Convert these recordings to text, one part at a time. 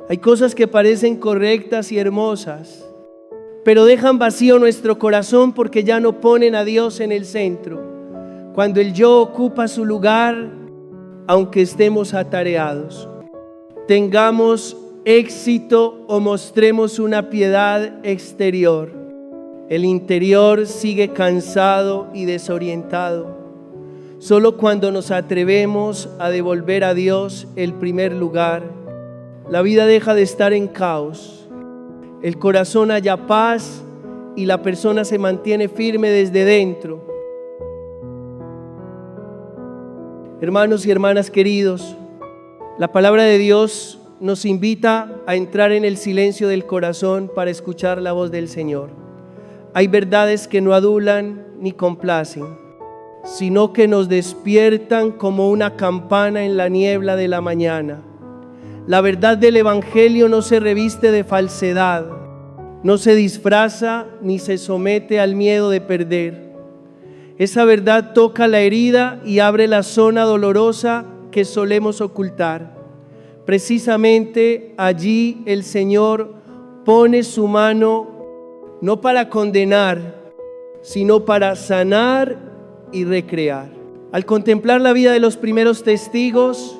Hay cosas que parecen correctas y hermosas, pero dejan vacío nuestro corazón porque ya no ponen a Dios en el centro. Cuando el yo ocupa su lugar, aunque estemos atareados, tengamos éxito o mostremos una piedad exterior, el interior sigue cansado y desorientado. Solo cuando nos atrevemos a devolver a Dios el primer lugar, la vida deja de estar en caos, el corazón halla paz y la persona se mantiene firme desde dentro. Hermanos y hermanas queridos, la palabra de Dios nos invita a entrar en el silencio del corazón para escuchar la voz del Señor. Hay verdades que no adulan ni complacen, sino que nos despiertan como una campana en la niebla de la mañana. La verdad del Evangelio no se reviste de falsedad, no se disfraza ni se somete al miedo de perder. Esa verdad toca la herida y abre la zona dolorosa que solemos ocultar. Precisamente allí el Señor pone su mano no para condenar, sino para sanar y recrear. Al contemplar la vida de los primeros testigos,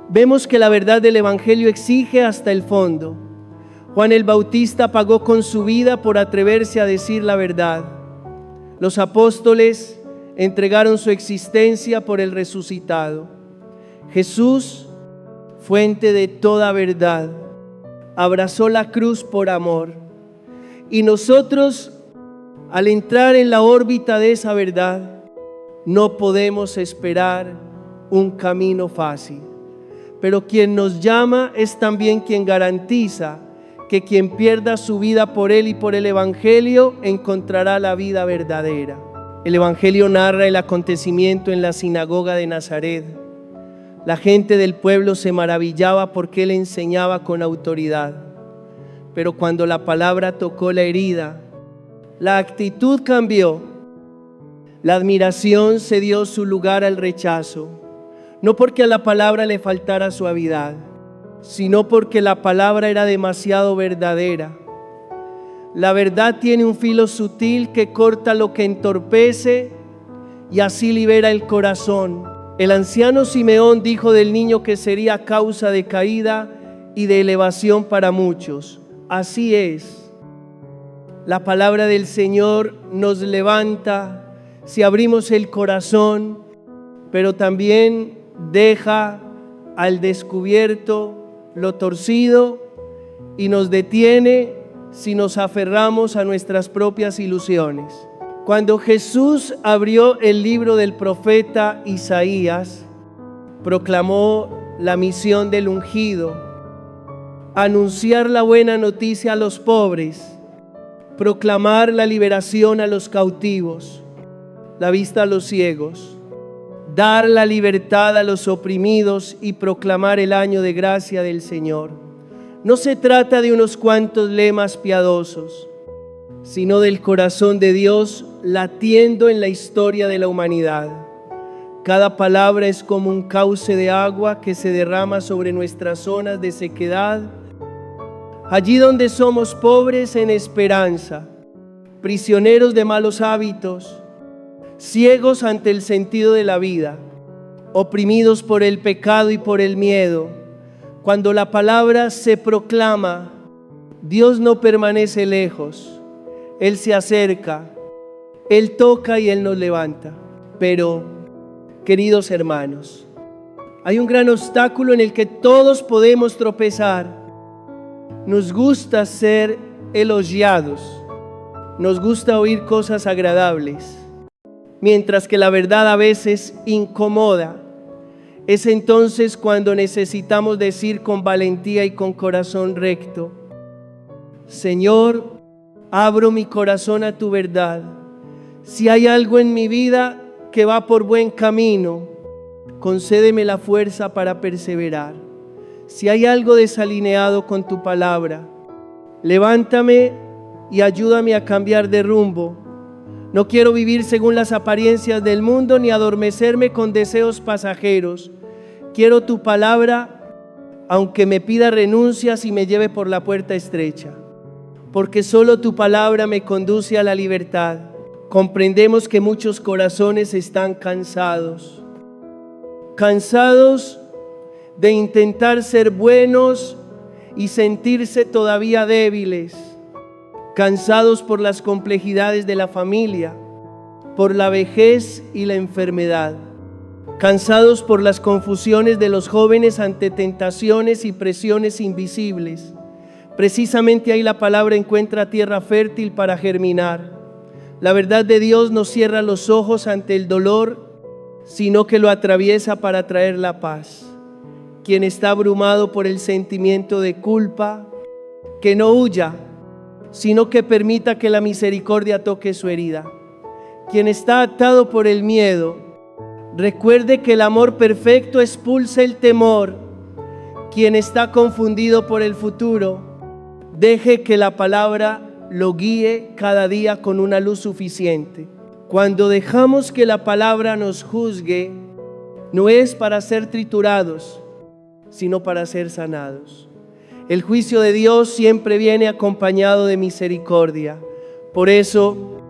vemos que la verdad del Evangelio exige hasta el fondo. Juan el Bautista pagó con su vida por atreverse a decir la verdad. Los apóstoles entregaron su existencia por el resucitado. Jesús, fuente de toda verdad, abrazó la cruz por amor. Y nosotros, al entrar en la órbita de esa verdad, no podemos esperar un camino fácil. Pero quien nos llama es también quien garantiza que quien pierda su vida por Él y por el Evangelio encontrará la vida verdadera. El Evangelio narra el acontecimiento en la sinagoga de Nazaret. La gente del pueblo se maravillaba porque Él enseñaba con autoridad. Pero cuando la palabra tocó la herida, la actitud cambió. La admiración cedió su lugar al rechazo, no porque a la palabra le faltara suavidad, sino porque la palabra era demasiado verdadera. La verdad tiene un filo sutil que corta lo que entorpece y así libera el corazón. El anciano Simeón dijo del niño que sería causa de caída y de elevación para muchos. Así es. La palabra del Señor nos levanta si abrimos el corazón, pero también deja al descubierto lo torcido y nos detiene si nos aferramos a nuestras propias ilusiones. Cuando Jesús abrió el libro del profeta Isaías, proclamó la misión del ungido: anunciar la buena noticia a los pobres, proclamar la liberación a los cautivos, la vista a los ciegos, dar la libertad a los oprimidos y proclamar el año de gracia del Señor. No se trata de unos cuantos lemas piadosos, sino del corazón de Dios latiendo en la historia de la humanidad. Cada palabra es como un cauce de agua que se derrama sobre nuestras zonas de sequedad, allí donde somos pobres en esperanza, prisioneros de malos hábitos, ciegos ante el sentido de la vida, oprimidos por el pecado y por el miedo. Cuando la palabra se proclama, Dios no permanece lejos, Él se acerca, Él toca y Él nos levanta. Pero, queridos hermanos, hay un gran obstáculo en el que todos podemos tropezar. Nos gusta ser elogiados, nos gusta oír cosas agradables, mientras que la verdad a veces incomoda. Es entonces cuando necesitamos decir con valentía y con corazón recto: Señor, abro mi corazón a tu verdad. Si hay algo en mi vida que va por buen camino, concédeme la fuerza para perseverar. Si hay algo desalineado con tu palabra, levántame y ayúdame a cambiar de rumbo. No quiero vivir según las apariencias del mundo ni adormecerme con deseos pasajeros. Quiero tu palabra aunque me pida renuncias y me lleve por la puerta estrecha, porque solo tu palabra me conduce a la libertad. Comprendemos que muchos corazones están cansados de intentar ser buenos y sentirse todavía débiles, cansados por las complejidades de la familia, por la vejez y la enfermedad, cansados por las confusiones de los jóvenes ante tentaciones y presiones invisibles. Precisamente ahí la palabra encuentra tierra fértil para germinar. La verdad de Dios no cierra los ojos ante el dolor, sino que lo atraviesa para traer la paz. Quien está abrumado por el sentimiento de culpa, que no huya, sino que permita que la misericordia toque su herida. Quien está atado por el miedo, recuerde que el amor perfecto expulsa el temor. Quien está confundido por el futuro, deje que la palabra lo guíe cada día con una luz suficiente. Cuando dejamos que la palabra nos juzgue, no es para ser triturados, sino para ser sanados. El juicio de Dios siempre viene acompañado de misericordia. Por eso,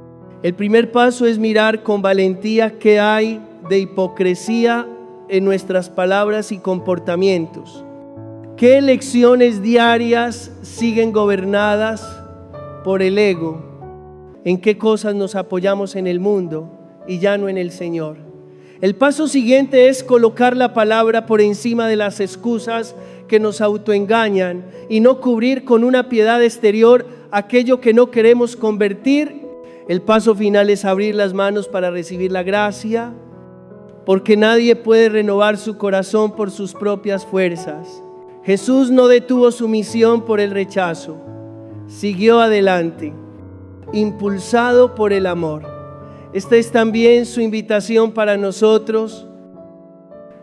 el primer paso es mirar con valentía qué hay de hipocresía en nuestras palabras y comportamientos. ¿Qué elecciones diarias siguen gobernadas por el ego? ¿En qué cosas nos apoyamos en el mundo y ya no en el Señor? El paso siguiente es colocar la palabra por encima de las excusas que nos autoengañan y no cubrir con una piedad exterior aquello que no queremos convertir. El paso final es abrir las manos para recibir la gracia, porque nadie puede renovar su corazón por sus propias fuerzas. Jesús no detuvo su misión por el rechazo, siguió adelante, impulsado por el amor. Esta es también su invitación para nosotros,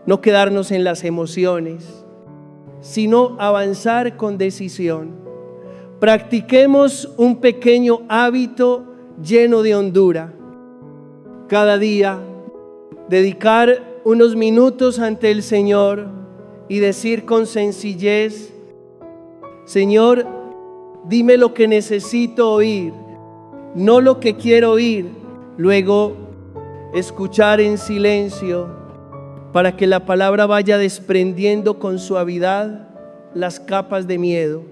no quedarnos en las emociones, sino avanzar con decisión. Practiquemos un pequeño hábito lleno de hondura. Cada día, dedicar unos minutos ante el Señor y decir con sencillez: Señor, dime lo que necesito oír, no lo que quiero oír. Luego, escuchar en silencio para que la palabra vaya desprendiendo con suavidad las capas de miedo,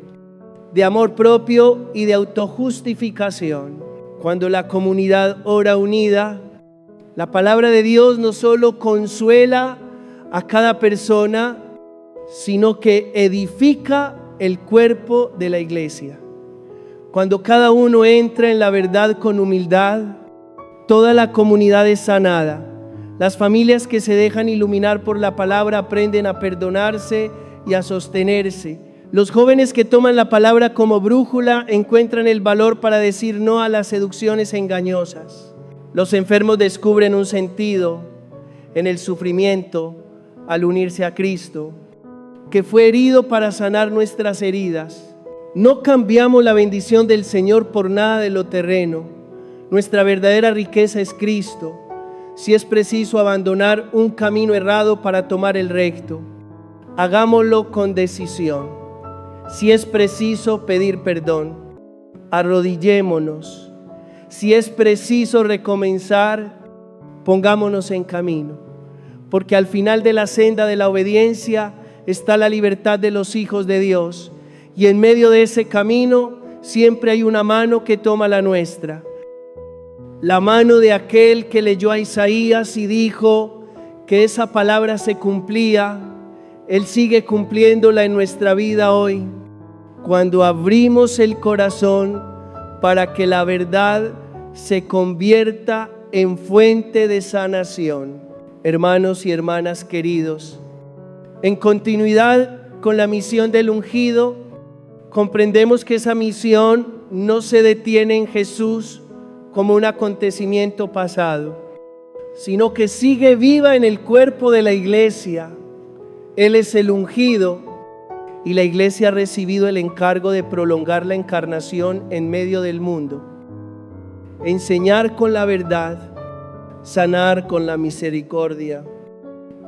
de amor propio y de autojustificación. Cuando la comunidad ora unida, la palabra de Dios no solo consuela a cada persona, sino que edifica el cuerpo de la iglesia. Cuando cada uno entra en la verdad con humildad, toda la comunidad es sanada. Las familias que se dejan iluminar por la palabra aprenden a perdonarse y a sostenerse. Los jóvenes que toman la palabra como brújula encuentran el valor para decir no a las seducciones engañosas. Los enfermos descubren un sentido en el sufrimiento al unirse a Cristo, que fue herido para sanar nuestras heridas. No cambiamos la bendición del Señor por nada de lo terreno. Nuestra verdadera riqueza es Cristo. Si es preciso abandonar un camino errado para tomar el recto, hagámoslo con decisión. Si es preciso pedir perdón, arrodillémonos. Si es preciso recomenzar, pongámonos en camino, porque al final de la senda de la obediencia está la libertad de los hijos de Dios, y en medio de ese camino siempre hay una mano que toma la nuestra, la mano de aquel que leyó a Isaías y dijo que esa palabra se cumplía. Él sigue cumpliéndola en nuestra vida hoy, cuando abrimos el corazón para que la verdad se convierta en fuente de sanación. Hermanos y hermanas queridos, en continuidad con la misión del ungido, comprendemos que esa misión no se detiene en Jesús como un acontecimiento pasado, sino que sigue viva en el cuerpo de la iglesia. Él es el ungido y la iglesia ha recibido el encargo de prolongar la encarnación en medio del mundo, enseñar con la verdad, sanar con la misericordia,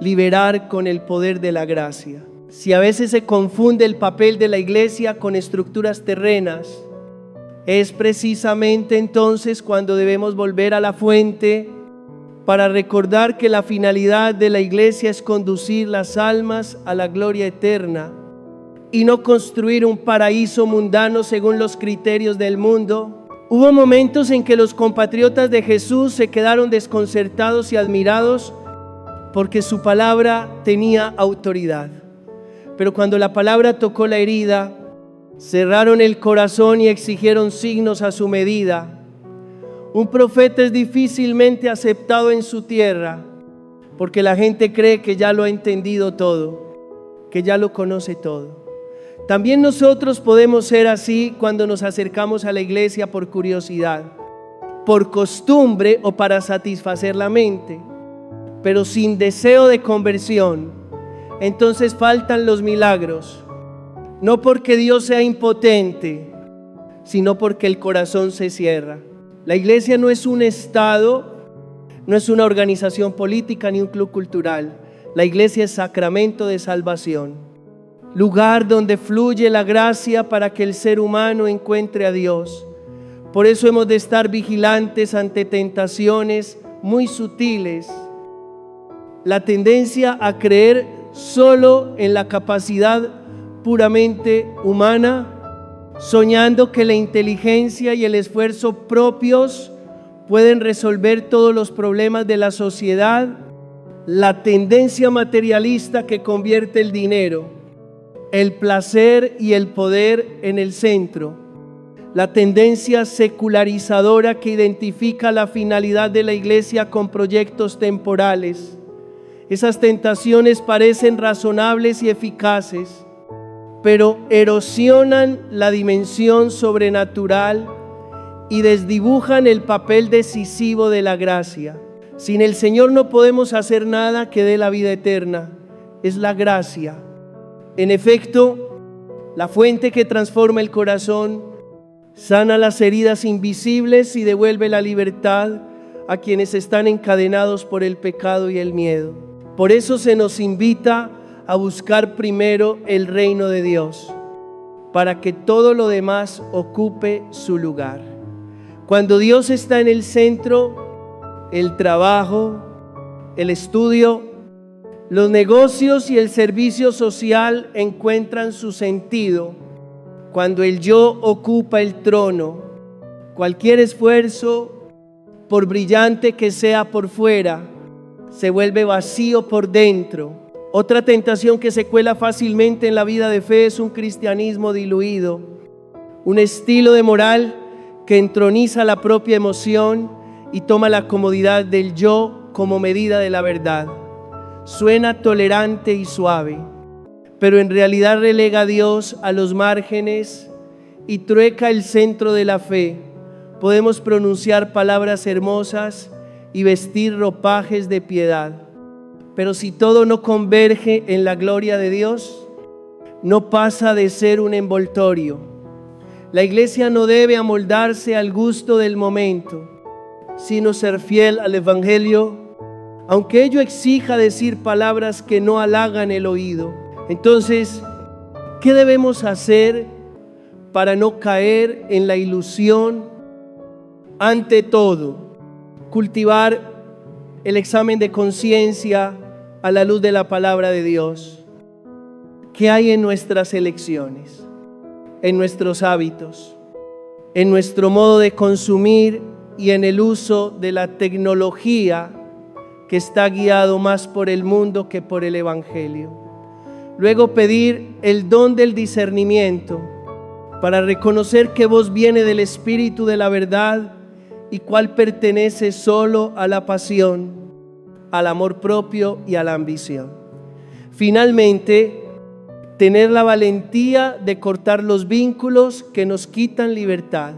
liberar con el poder de la gracia. Si a veces se confunde el papel de la iglesia con estructuras terrenas, es precisamente entonces cuando debemos volver a la fuente para recordar que la finalidad de la iglesia es conducir las almas a la gloria eterna y no construir un paraíso mundano según los criterios del mundo. Hubo momentos en que los compatriotas de Jesús se quedaron desconcertados y admirados porque su palabra tenía autoridad. Pero cuando la palabra tocó la herida, cerraron el corazón y exigieron signos a su medida. Un profeta es difícilmente aceptado en su tierra porque la gente cree que ya lo ha entendido todo, que ya lo conoce todo. También nosotros podemos ser así cuando nos acercamos a la iglesia por curiosidad, por costumbre o para satisfacer la mente, pero sin deseo de conversión. Entonces faltan los milagros. No porque Dios sea impotente, sino porque el corazón se cierra. La iglesia no es un estado, no es una organización política ni un club cultural. La iglesia es sacramento de salvación, lugar donde fluye la gracia para que el ser humano encuentre a Dios. Por eso hemos de estar vigilantes ante tentaciones muy sutiles. La tendencia a creer solo en la capacidad puramente humana, soñando que la inteligencia y el esfuerzo propios pueden resolver todos los problemas de la sociedad, la tendencia materialista que convierte el dinero, el placer y el poder en el centro, la tendencia secularizadora que identifica la finalidad de la iglesia con proyectos temporales. Esas tentaciones parecen razonables y eficaces, pero erosionan la dimensión sobrenatural y desdibujan el papel decisivo de la gracia. Sin el Señor no podemos hacer nada que dé la vida eterna. Es la gracia. En efecto, la fuente que transforma el corazón, sana las heridas invisibles y devuelve la libertad a quienes están encadenados por el pecado y el miedo. Por eso se nos invita a buscar primero el reino de Dios, para que todo lo demás ocupe su lugar. Cuando Dios está en el centro, el trabajo, el estudio, los negocios y el servicio social encuentran su sentido. Cuando el yo ocupa el trono, cualquier esfuerzo, por brillante que sea por fuera, se vuelve vacío por dentro. Otra tentación que se cuela fácilmente en la vida de fe es un cristianismo diluido, un estilo de moral que entroniza la propia emoción y toma la comodidad del yo como medida de la verdad. Suena tolerante y suave, pero en realidad relega a Dios a los márgenes y trueca el centro de la fe. Podemos pronunciar palabras hermosas y vestir ropajes de piedad, pero si todo no converge en la gloria de Dios, no pasa de ser un envoltorio. La iglesia no debe amoldarse al gusto del momento, sino ser fiel al Evangelio, aunque ello exija decir palabras que no halagan el oído. Entonces, ¿qué debemos hacer para no caer en la ilusión? Ante todo, cultivar el examen de conciencia a la luz de la palabra de Dios. ¿Qué hay en nuestras elecciones, en nuestros hábitos, en nuestro modo de consumir y en el uso de la tecnología que está guiado más por el mundo que por el Evangelio? Luego pedir el don del discernimiento para reconocer qué voz viene del Espíritu de la verdad y cuál pertenece solo a la pasión, al amor propio y a la ambición. Finalmente, tener la valentía de cortar los vínculos que nos quitan libertad,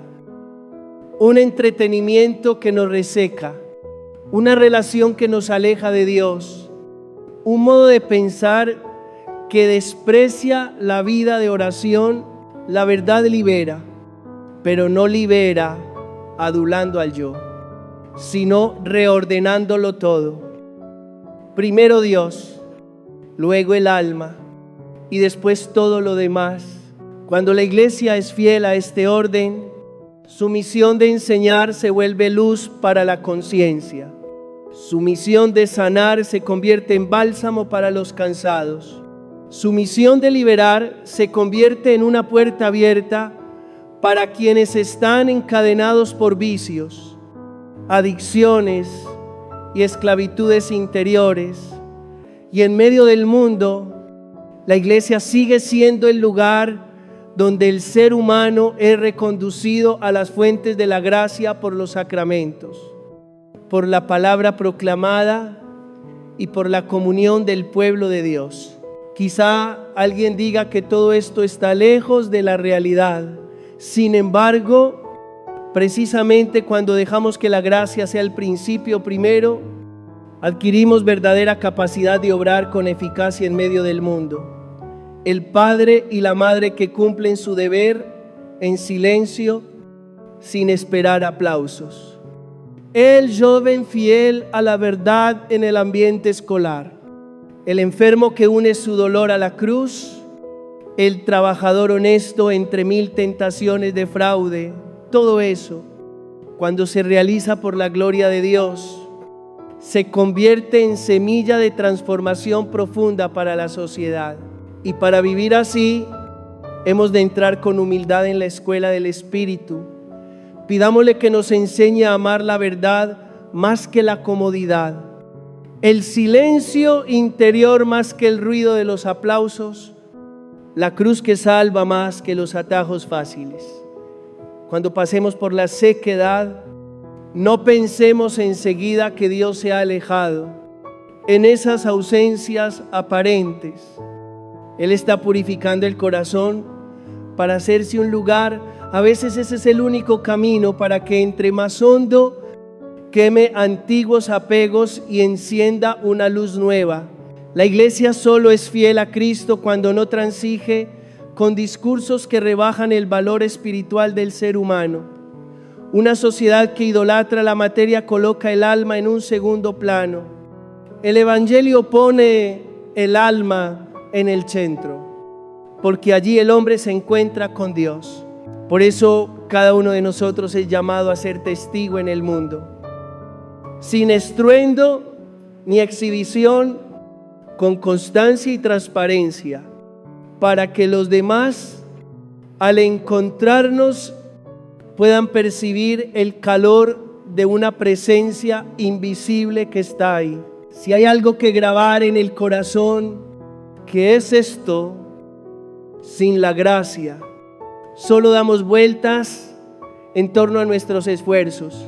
un entretenimiento que nos reseca, una relación que nos aleja de Dios, un modo de pensar que desprecia la vida de oración. La verdad libera, pero no libera adulando al yo, sino reordenándolo todo. Primero Dios, luego el alma, y después todo lo demás. Cuando la iglesia es fiel a este orden, su misión de enseñar se vuelve luz para la conciencia. Su misión de sanar se convierte en bálsamo para los cansados. Su misión de liberar se convierte en una puerta abierta para quienes están encadenados por vicios, adicciones y esclavitudes interiores. Y en medio del mundo, la iglesia sigue siendo el lugar donde el ser humano es reconducido a las fuentes de la gracia por los sacramentos, por la palabra proclamada y por la comunión del pueblo de Dios. Quizá alguien diga que todo esto está lejos de la realidad. Sin embargo, precisamente cuando dejamos que la gracia sea el principio primero, adquirimos verdadera capacidad de obrar con eficacia en medio del mundo. El padre y la madre que cumplen su deber en silencio, sin esperar aplausos. El joven fiel a la verdad en el ambiente escolar. El enfermo que une su dolor a la cruz. El trabajador honesto entre mil tentaciones de fraude. Todo eso, cuando se realiza por la gloria de Dios, se convierte en semilla de transformación profunda para la sociedad. Y para vivir así, hemos de entrar con humildad en la escuela del Espíritu. Pidámosle que nos enseñe a amar la verdad más que la comodidad, el silencio interior más que el ruido de los aplausos, la cruz que salva más que los atajos fáciles. Cuando pasemos por la sequedad, no pensemos enseguida que Dios se ha alejado. En esas ausencias aparentes, Él está purificando el corazón para hacerse un lugar. A veces ese es el único camino para que entre más hondo, queme antiguos apegos y encienda una luz nueva. La iglesia solo es fiel a Cristo cuando no transige con discursos que rebajan el valor espiritual del ser humano. Una sociedad que idolatra la materia coloca el alma en un segundo plano. El Evangelio pone el alma en el centro, porque allí el hombre se encuentra con Dios. Por eso cada uno de nosotros es llamado a ser testigo en el mundo, sin estruendo ni exhibición, con constancia y transparencia, para que los demás, al encontrarnos, puedan percibir el calor de una presencia invisible que está ahí. Si hay algo que grabar en el corazón, ¿qué es esto? Sin la gracia, solo damos vueltas en torno a nuestros esfuerzos.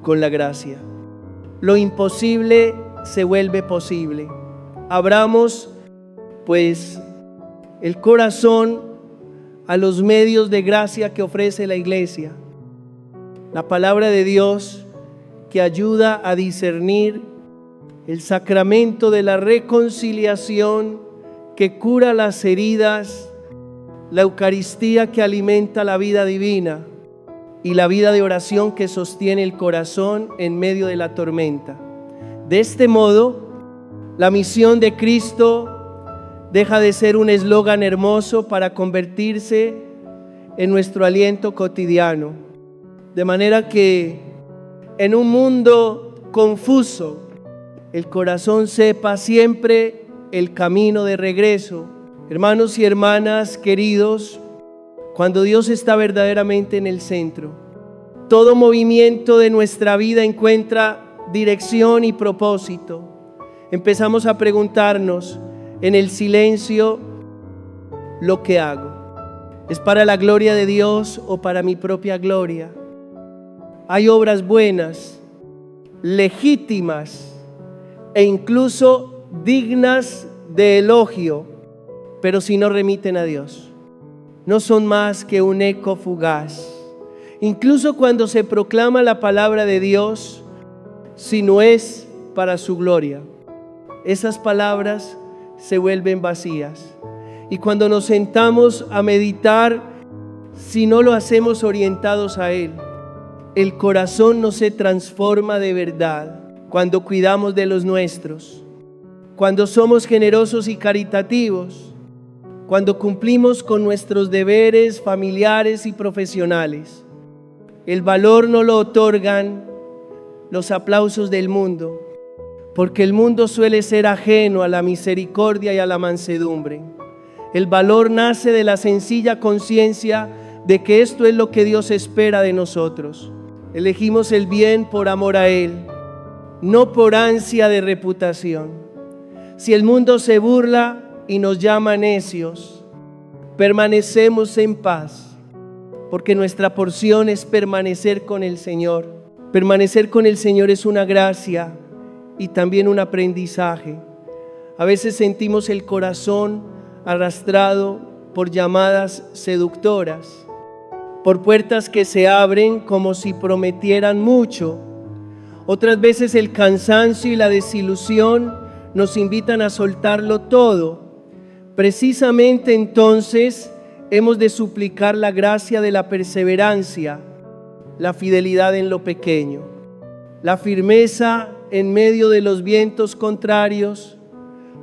Con la gracia, lo imposible se vuelve posible. Abramos, pues, el corazón a los medios de gracia que ofrece la iglesia. La palabra de Dios que ayuda a discernir, el sacramento de la reconciliación que cura las heridas, la Eucaristía que alimenta la vida divina y la vida de oración que sostiene el corazón en medio de la tormenta. De este modo, la misión de Cristo deja de ser un eslogan hermoso para convertirse en nuestro aliento cotidiano. De manera que en un mundo confuso, el corazón sepa siempre el camino de regreso. Hermanos y hermanas queridos, cuando Dios está verdaderamente en el centro, todo movimiento de nuestra vida encuentra dirección y propósito. Empezamos a preguntarnos en el silencio: ¿lo que hago es para la gloria de Dios o para mi propia gloria? Hay obras buenas, legítimas e incluso dignas de elogio, pero si no remiten a Dios, no son más que un eco fugaz. Incluso cuando se proclama la palabra de Dios, si no es para su gloria, esas palabras se vuelven vacías. Y cuando nos sentamos a meditar, si no lo hacemos orientados a Él, el corazón no se transforma de verdad. Cuando cuidamos de los nuestros, cuando somos generosos y caritativos, cuando cumplimos con nuestros deberes familiares y profesionales. El valor no lo otorgan los aplausos del mundo, porque el mundo suele ser ajeno a la misericordia y a la mansedumbre. El valor nace de la sencilla conciencia de que esto es lo que Dios espera de nosotros. Elegimos el bien por amor a Él, no por ansia de reputación. Si el mundo se burla y nos llama necios, permanecemos en paz, porque nuestra porción es permanecer con el Señor. Permanecer con el Señor es una gracia y también un aprendizaje. A veces sentimos el corazón arrastrado por llamadas seductoras, por puertas que se abren como si prometieran mucho. Otras veces el cansancio y la desilusión nos invitan a soltarlo todo. Precisamente entonces hemos de suplicar la gracia de la perseverancia, la fidelidad en lo pequeño, la firmeza en medio de los vientos contrarios.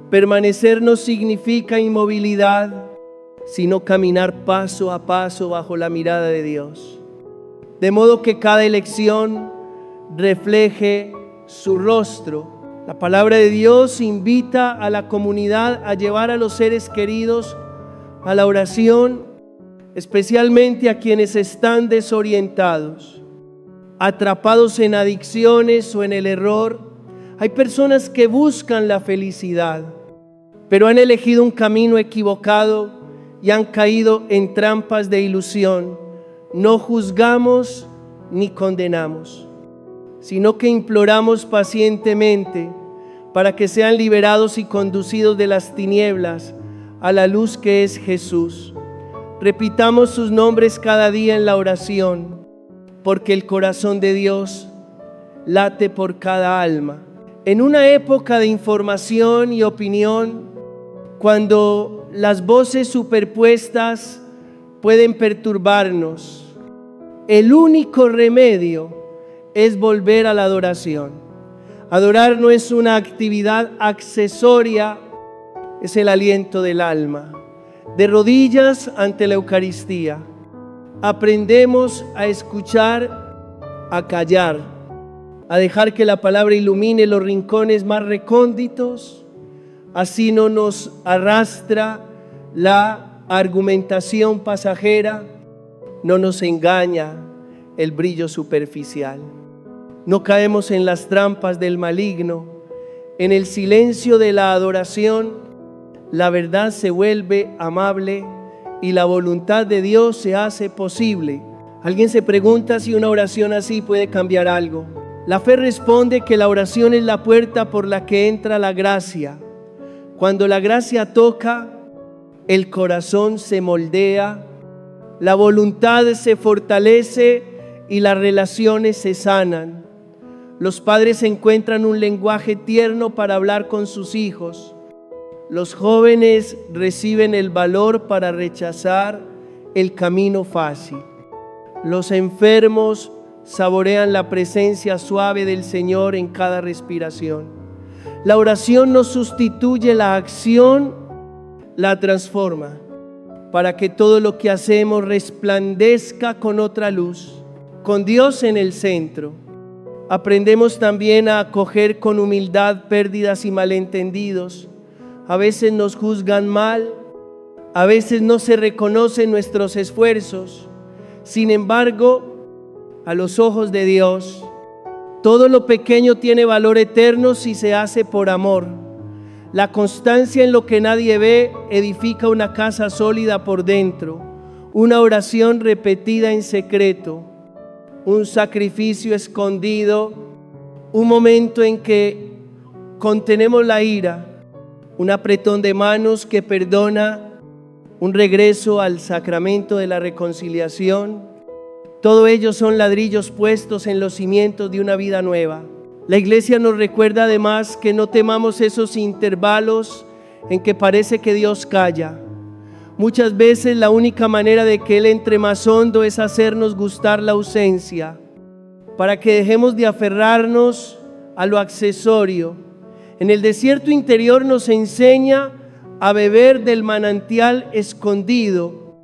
Permanecer no significa inmovilidad, sino caminar paso a paso bajo la mirada de Dios. De modo que cada elección refleje su rostro. La palabra de Dios invita a la comunidad a llevar a los seres queridos a la oración, especialmente a quienes están desorientados, atrapados en adicciones o en el error. Hay personas que buscan la felicidad, pero han elegido un camino equivocado y han caído en trampas de ilusión. No juzgamos ni condenamos, sino que imploramos pacientemente para que sean liberados y conducidos de las tinieblas a la luz que es Jesús. Repitamos sus nombres cada día en la oración, porque el corazón de Dios late por cada alma. En una época de información y opinión, cuando las voces superpuestas pueden perturbarnos, el único remedio es volver a la adoración. Adorar no es una actividad accesoria, es el aliento del alma. De rodillas ante la Eucaristía, aprendemos a escuchar, a callar, a dejar que la palabra ilumine los rincones más recónditos. Así no nos arrastra la argumentación pasajera, no nos engaña el brillo superficial. No caemos en las trampas del maligno. En el silencio de la adoración, la verdad se vuelve amable y la voluntad de Dios se hace posible. Alguien se pregunta si una oración así puede cambiar algo. La fe responde que la oración es la puerta por la que entra la gracia. Cuando la gracia toca, el corazón se moldea, la voluntad se fortalece y las relaciones se sanan. Los padres encuentran un lenguaje tierno para hablar con sus hijos. Los jóvenes reciben el valor para rechazar el camino fácil. Los enfermos saborean la presencia suave del Señor en cada respiración. La oración no sustituye la acción, la transforma, para que todo lo que hacemos resplandezca con otra luz, con Dios en el centro. Aprendemos también a acoger con humildad pérdidas y malentendidos. A veces nos juzgan mal, a veces no se reconocen nuestros esfuerzos. Sin embargo, a los ojos de Dios, todo lo pequeño tiene valor eterno si se hace por amor. La constancia en lo que nadie ve edifica una casa sólida por dentro. Una oración repetida en secreto, un sacrificio escondido, un momento en que contenemos la ira, un apretón de manos que perdona, un regreso al sacramento de la reconciliación. Todo ello son ladrillos puestos en los cimientos de una vida nueva. La Iglesia nos recuerda además que no temamos esos intervalos en que parece que Dios calla. Muchas veces la única manera de que Él entre más hondo es hacernos gustar la ausencia, para que dejemos de aferrarnos a lo accesorio. En el desierto interior nos enseña a beber del manantial escondido,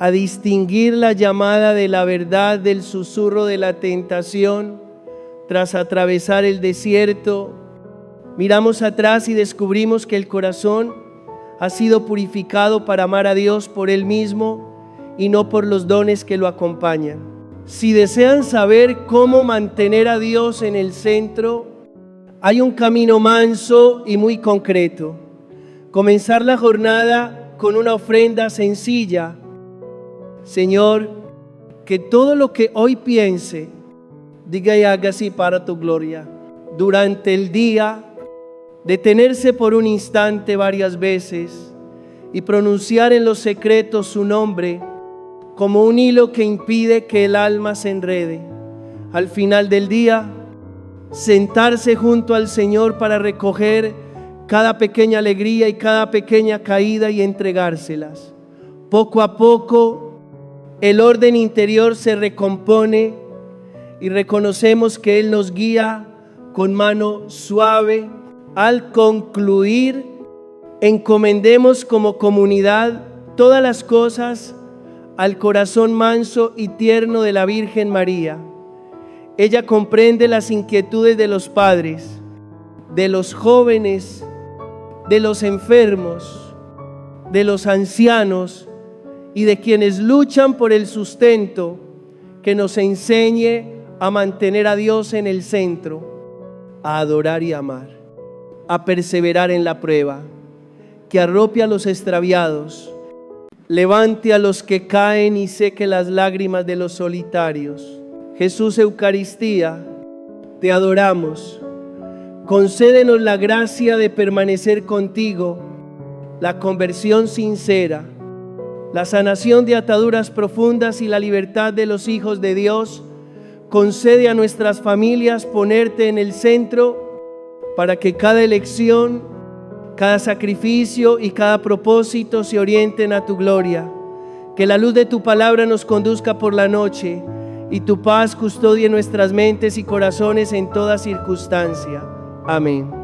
a distinguir la llamada de la verdad del susurro de la tentación tras atravesar el desierto. Miramos atrás y descubrimos que el corazón ha sido purificado para amar a Dios por Él mismo y no por los dones que lo acompañan. Si desean saber cómo mantener a Dios en el centro, hay un camino manso y muy concreto. Comenzar la jornada con una ofrenda sencilla. Señor, que todo lo que hoy piense, diga y haga así para tu gloria. Durante el día, detenerse por un instante varias veces y pronunciar en los secretos su nombre como un hilo que impide que el alma se enrede. Al final del día, sentarse junto al Señor para recoger cada pequeña alegría y cada pequeña caída y entregárselas. Poco a poco, el orden interior se recompone y reconocemos que Él nos guía con mano suave. Al concluir, encomendemos como comunidad todas las cosas al corazón manso y tierno de la Virgen María. Ella comprende las inquietudes de los padres, de los jóvenes, de los enfermos, de los ancianos y de quienes luchan por el sustento. Que nos enseñe a mantener a Dios en el centro, a adorar y amar, a perseverar en la prueba, que arrope a los extraviados, levante a los que caen y seque las lágrimas de los solitarios. Jesús Eucaristía, te adoramos. Concédenos la gracia de permanecer contigo, la conversión sincera, la sanación de ataduras profundas y la libertad de los hijos de Dios. Concede a nuestras familias ponerte en el centro para que cada elección, cada sacrificio y cada propósito se orienten a tu gloria. Que la luz de tu palabra nos conduzca por la noche y tu paz custodie nuestras mentes y corazones en toda circunstancia. Amén.